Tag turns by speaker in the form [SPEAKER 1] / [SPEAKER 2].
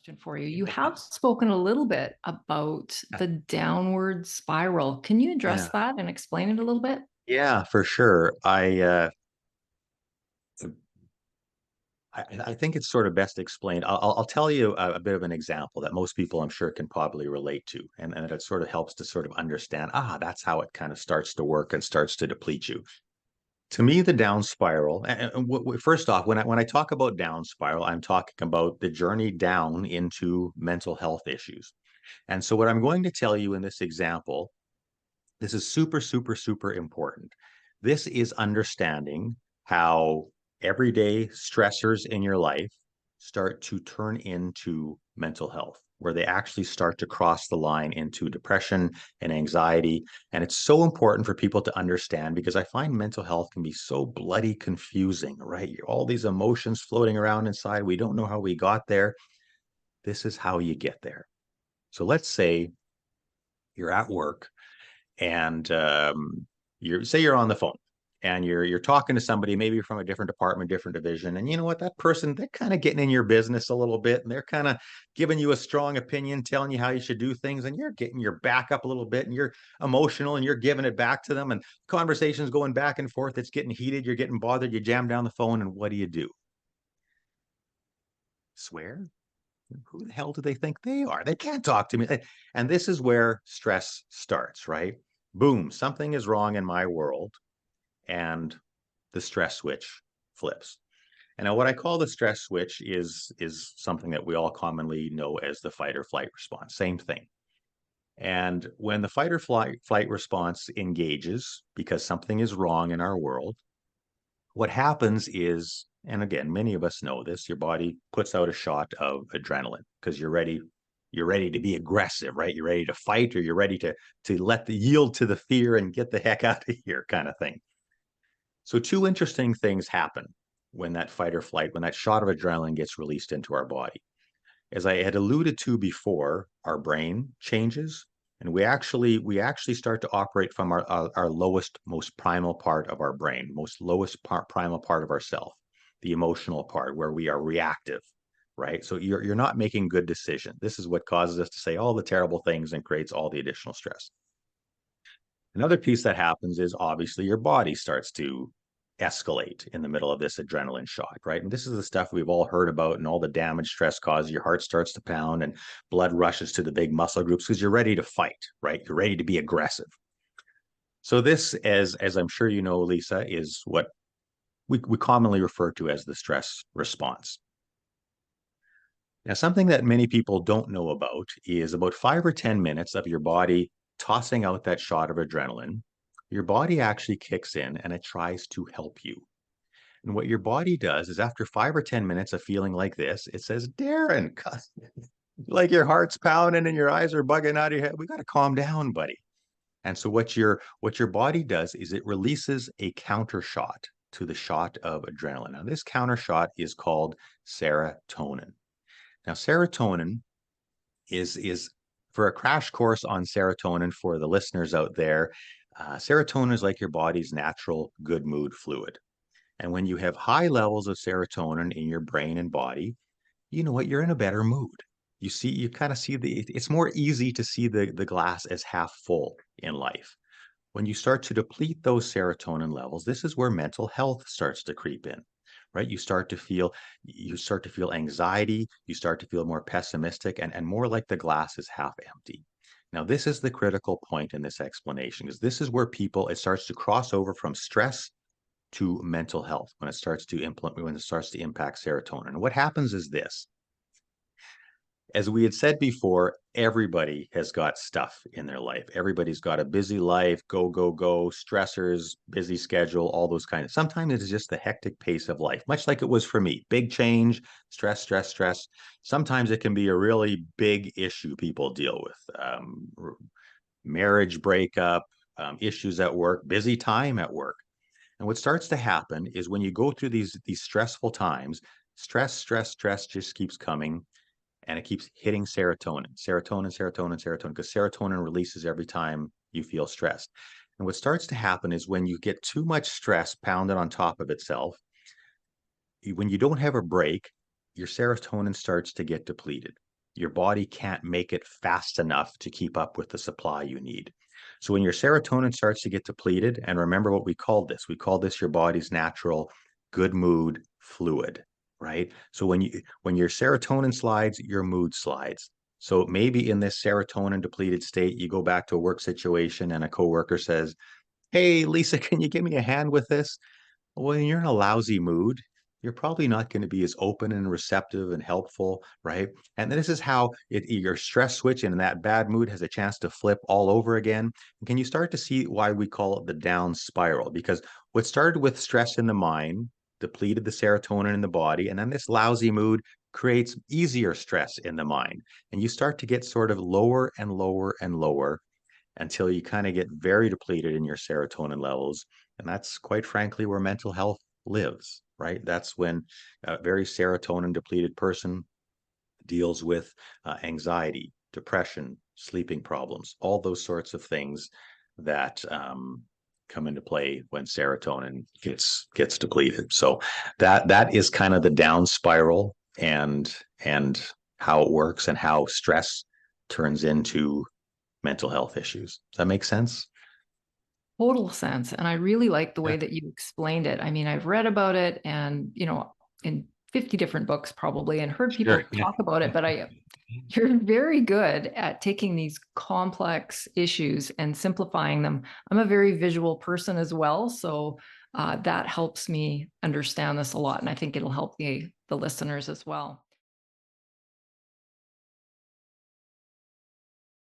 [SPEAKER 1] Question for you. You have spoken a little bit about the downward spiral. Can you address
[SPEAKER 2] Yeah,
[SPEAKER 1] that and explain it a little bit?
[SPEAKER 2] yeah, for sure. I think it's sort of best explained. I'll tell you a bit of an example that most people, I'm sure, can probably relate to, and it sort of helps to sort of understand. That's how it kind of starts to work and starts to deplete you. To me, the down spiral. First off, when I talk about down spiral, I'm talking about the journey down into mental health issues. And so, what I'm going to tell you in this example, this is super, super, super important. This is understanding how everyday stressors in your life start to turn into mental health, where they actually start to cross the line into depression and anxiety. And it's so important for people to understand because I find mental health can be so bloody confusing, right? All these emotions floating around inside. We don't know how we got there. This is how you get there. So let's say you're at work and you're on the phone and you're talking to somebody maybe from a different department, different division, and you know what, that person, they're kind of getting in your business a little bit, and they're kind of giving you a strong opinion, telling you how you should do things, and you're getting your back up a little bit, and you're emotional, and you're giving it back to them, and conversations going back and forth. It's getting heated, you're getting bothered, you jam down the phone, and what do? Swear? Who the hell do they think they are? They can't talk to me. And this is where stress starts, right? Boom, something is wrong in my world, and the stress switch flips. And now what I call the stress switch is something that we all commonly know as the fight or flight response. Same thing. And when the fight or flight response engages because something is wrong in our world, what happens is, and again, many of us know this, your body puts out a shot of adrenaline because you're ready to be aggressive, right? You're ready to fight, or you're ready to let the yield to the fear and get the heck out of here, kind of thing. So two interesting things happen when that fight or flight, when that shot of adrenaline gets released into our body. As I had alluded to before, our brain changes, and we actually start to operate from our lowest, most primal part of our brain, most lowest primal part of ourself, the emotional part where we are reactive, right? So you're not making good decisions. This is what causes us to say all the terrible things and creates all the additional stress. Another piece that happens is obviously your body starts to escalate in the middle of this adrenaline shot, right? And this is the stuff we've all heard about, and all the damage stress causes. Your heart starts to pound and blood rushes to the big muscle groups because you're ready to fight, right? You're ready to be aggressive. So this, as I'm sure you know, Lisa, is what we commonly refer to as the stress response. Now, something that many people don't know is about 5 or 10 minutes of your body tossing out that shot of adrenaline. Your body actually kicks in and it tries to help you. And what your body does is, after 5 or 10 minutes of feeling like this, it says, Darren, like your heart's pounding and your eyes are bugging out of your head. We got to calm down, buddy. And so what your body does is it releases a counter shot to the shot of adrenaline. Now, this counter shot is called serotonin. Now, serotonin is for a crash course on serotonin for the listeners out there. Serotonin is like your body's natural good mood fluid. And when you have high levels of serotonin in your brain and body, you know what? You're in a better mood. You kind of see it's more easy to see the glass as half full in life. When you start to deplete those serotonin levels, this is where mental health starts to creep in, right? You start to feel anxiety, you start to feel more pessimistic, and more like the glass is half empty. Now, this is the critical point in this explanation, because this is where it starts to cross over from stress to mental health when it starts to impact serotonin. And what happens is this: as we had said before, everybody has got stuff in their life. Everybody's got a busy life, go, go, go, stressors, busy schedule, all those kinds of. Sometimes it is just the hectic pace of life, much like it was for me. Big change, stress, stress, stress. Sometimes it can be a really big issue people deal with. Marriage breakup, issues at work, busy time at work. And what starts to happen is, when you go through these stressful times, stress, stress, stress just keeps coming, and it keeps hitting serotonin, serotonin, serotonin, serotonin, because serotonin releases every time you feel stressed. And what starts to happen is, when you get too much stress pounded on top of itself, when you don't have a break, your serotonin starts to get depleted. your body can't make it fast enough to keep up with the supply you need. So when your serotonin starts to get depleted, and remember what we called this, we call this your body's natural good mood fluid, right? So when your serotonin slides, your mood slides. So maybe in this serotonin depleted state, you go back to a work situation and a coworker says, "Hey, Lisa, can you give me a hand with this?" When you're in a lousy mood, you're probably not going to be as open and receptive and helpful, right? And this is how your stress switch in that bad mood has a chance to flip all over again. Can you start to see why we call it the down spiral? Because what started with stress in the mind depleted the serotonin in the body, and then this lousy mood creates easier stress in the mind. And you start to get sort of lower and lower and lower until you kind of get very depleted in your serotonin levels. And that's quite frankly where mental health lives, right? That's when a very serotonin depleted person deals with anxiety, depression, sleeping problems, all those sorts of things that come into play when serotonin gets depleted. So that is kind of the down spiral and how it works and how stress turns into mental health issues. Does that make sense?
[SPEAKER 1] Total sense. And I really like the
[SPEAKER 2] Yeah.
[SPEAKER 1] way that you explained it. I mean, I've read about it and, in 50 different books probably, and heard
[SPEAKER 2] Sure.
[SPEAKER 1] people
[SPEAKER 2] Yeah.
[SPEAKER 1] talk about it, but you're very good at taking these complex issues and simplifying them. I'm a very visual person as well, so that helps me understand this a lot, and I think it'll help the listeners as well.